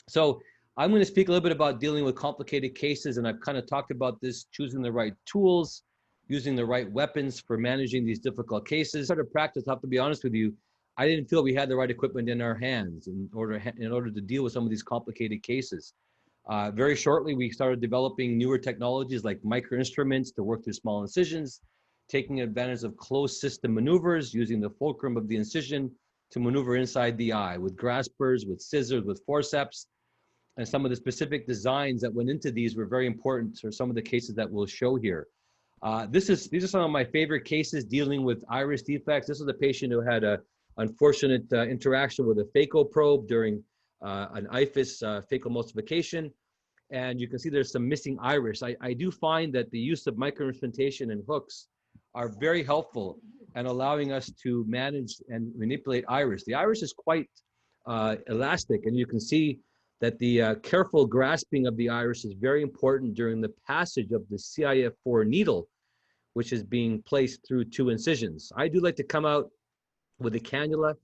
So I'm going to speak a little bit about dealing with complicated cases, and I've kind of talked about this, choosing the right tools, using the right weapons for managing these difficult cases. Started practice, I have to be honest with you, I didn't feel we had the right equipment in our hands in order to deal with some of these complicated cases. Very shortly, we started developing newer technologies like micro instruments to work through small incisions, taking advantage of closed system maneuvers, using the fulcrum of the incision to maneuver inside the eye with graspers, with scissors, with forceps. And some of the specific designs that went into these were very important for some of the cases that we'll show here. These are some of my favorite cases dealing with iris defects. This is a patient who had a unfortunate interaction with a phaco probe during an IFIS phacoemulsification. And you can see there's some missing iris. I do find that the use of microinstrumentation and hooks are very helpful in allowing us to manage and manipulate iris. The iris is quite elastic, and you can see that the careful grasping of the iris is very important during the passage of the CIF4 needle, which is being placed through 2 incisions. I do like to come out with a cannula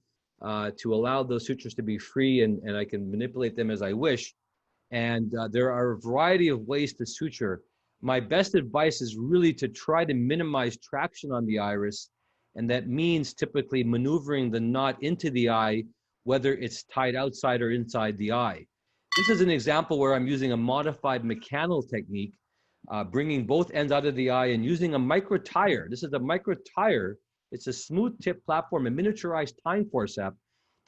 to allow those sutures to be free, and I can manipulate them as I wish. And there are a variety of ways to suture. My best advice is really to try to minimize traction on the iris, and that means typically maneuvering the knot into the eye, whether it's tied outside or inside the eye. This is an example where I'm using a modified mechanical technique, bringing both ends out of the eye and using a micro tire. This is a micro tire. It's a smooth tip platform, a miniaturized time forceps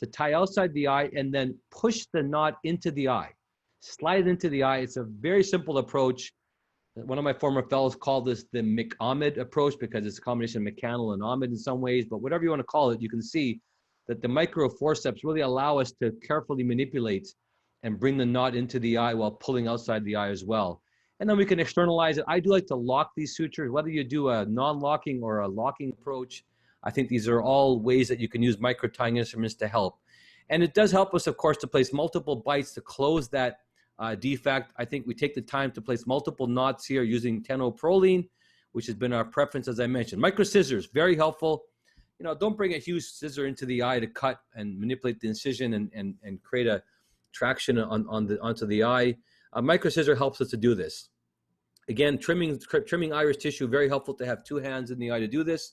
to tie outside the eye and then push the knot into the eye. Slide it into the eye. It's a very simple approach. One of my former fellows called this the Ahmed approach because it's a combination of mechanical and Ahmed in some ways, but whatever you want to call it, you can see that the micro forceps really allow us to carefully manipulate and bring the knot into the eye while pulling outside the eye as well. And then we can externalize it. I do like to lock these sutures, whether you do a non-locking or a locking approach. I think these are all ways that you can use micro tying instruments to help. And it does help us, of course, to place multiple bites to close that defect. I think we take the time to place multiple knots here using tenoproline, which has been our preference, as I mentioned. Micro scissors, very helpful. You know, don't bring a huge scissor into the eye to cut and manipulate the incision and create a traction onto the eye. A micro scissor helps us to do this. Again, trimming iris tissue, very helpful to have 2 hands in the eye to do this.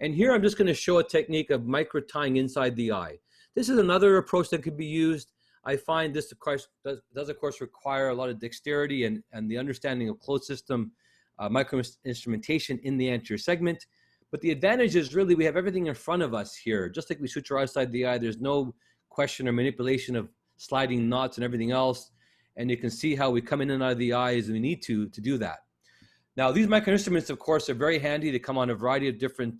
And here I'm just going to show a technique of micro tying inside the eye. This is another approach that could be used. I find this, of course, does of course require a lot of dexterity and the understanding of closed system micro instrumentation in the anterior segment. But the advantage is really we have everything in front of us here. Just like we suture outside the eye, there's no question or manipulation of sliding knots and everything else. And you can see how we come in and out of the eye as we need to do that. Now, these micro instruments, of course, are very handy to come on a variety of different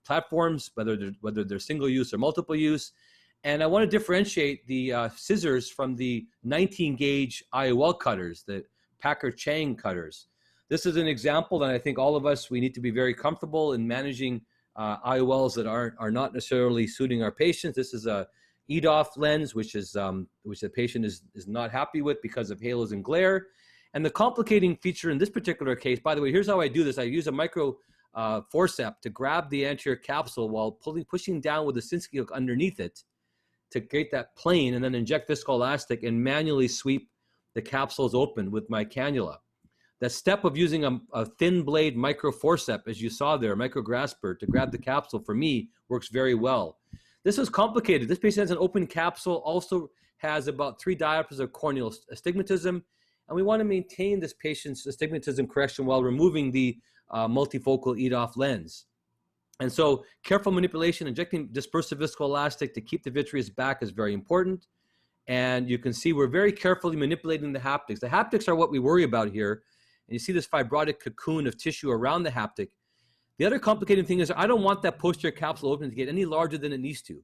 platforms, whether they're single use or multiple use. And I want to differentiate the scissors from the 19 gauge IOL cutters, the Packer-Chang cutters. This is an example that I think all of us, we need to be very comfortable in managing IOLs that are not necessarily suiting our patients. This is a EDOF lens, which the patient is not happy with because of halos and glare. And the complicating feature in this particular case, by the way, here's how I do this. I use a micro forceps to grab the anterior capsule while pushing down with the Sinskey hook underneath it to create that plane, and then inject viscoelastic and manually sweep the capsules open with my cannula. That step of using a thin blade micro forceps, as you saw there, micro grasper, to grab the capsule, for me, works very well. This is complicated. This patient has an open capsule, also has about 3 diopters of corneal astigmatism, and we want to maintain this patient's astigmatism correction while removing the multifocal EDOF lens. And so careful manipulation, injecting dispersive viscoelastic to keep the vitreous back is very important. And you can see we're very carefully manipulating the haptics. The haptics are what we worry about here. And you see this fibrotic cocoon of tissue around the haptic. The other complicating thing is I don't want that posterior capsule opening to get any larger than it needs to,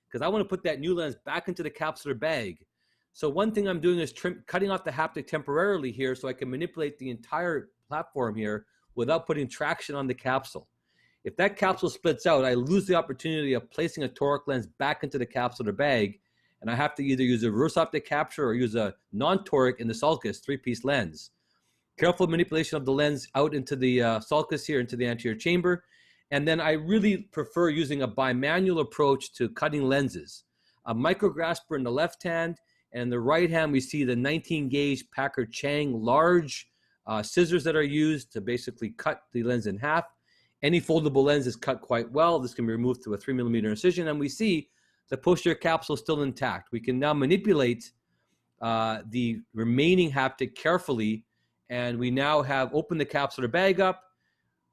because I want to put that new lens back into the capsular bag. So one thing I'm doing is cutting off the haptic temporarily here so I can manipulate the entire platform here without putting traction on the capsule. If that capsule splits out, I lose the opportunity of placing a toric lens back into the capsular bag, and I have to either use a reverse optic capture or use a non-toric in the sulcus 3-piece lens. Careful manipulation of the lens out into the sulcus here, into the anterior chamber. And then I really prefer using a bimanual approach to cutting lenses. A micrograsper in the left hand And in the right hand, we see the 19 gauge Packard Chang large scissors that are used to basically cut the lens in half. Any foldable lens is cut quite well. This can be removed through a 3mm incision, and we see the posterior capsule still intact. We can now manipulate the remaining haptic carefully, and we now have opened the capsular bag up.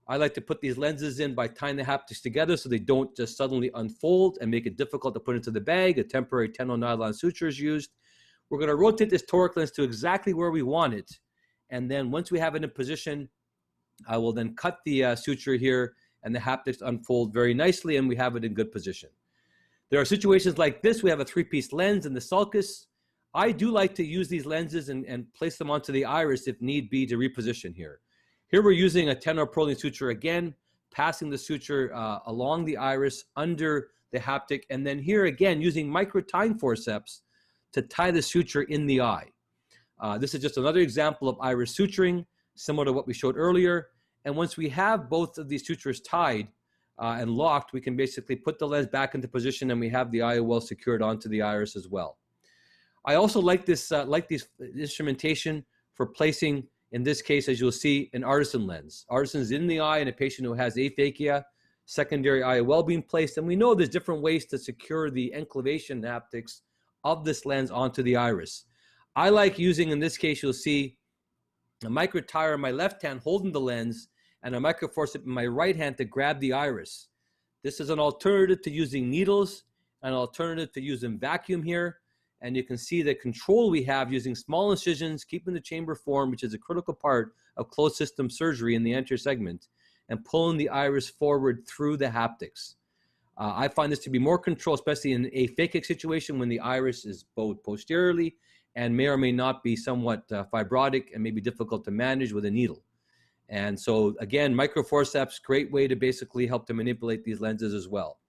I like to put these lenses in by tying the haptics together so they don't just suddenly unfold and make it difficult to put into the bag. A temporary tenor nylon suture is used. We're going to rotate this toric lens to exactly where we want it. And then once we have it in position, I will then cut the suture here, and the haptics unfold very nicely, and we have it in good position. There are situations like this. We have a 3-piece lens in the sulcus. I do like to use these lenses and place them onto the iris if need be to reposition here. Here we're using a tenor proline suture again, passing the suture along the iris under the haptic, and then here again using micro tying forceps to tie the suture in the eye. This is just another example of iris suturing, similar to what we showed earlier. And once we have both of these sutures tied and locked, we can basically put the lens back into position, and we have the IOL secured onto the iris as well. I also like this instrumentation for placing, in this case, as you'll see, an artisan lens. Artisan is in the eye in a patient who has aphakia, secondary IOL being placed, and we know there's different ways to secure the enclavation haptics of this lens onto the iris. I like using, in this case, you'll see a micro tire in my left hand holding the lens and a micro forceps in my right hand to grab the iris. This is an alternative to using needles, an alternative to using vacuum here. And you can see the control we have using small incisions, keeping the chamber form, which is a critical part of closed system surgery in the anterior segment, and pulling the iris forward through the haptics. I find this to be more control, especially in a aphakic situation when the iris is bowed posteriorly and may or may not be somewhat fibrotic and may be difficult to manage with a needle. And so again, micro forceps, great way to basically help to manipulate these lenses as well.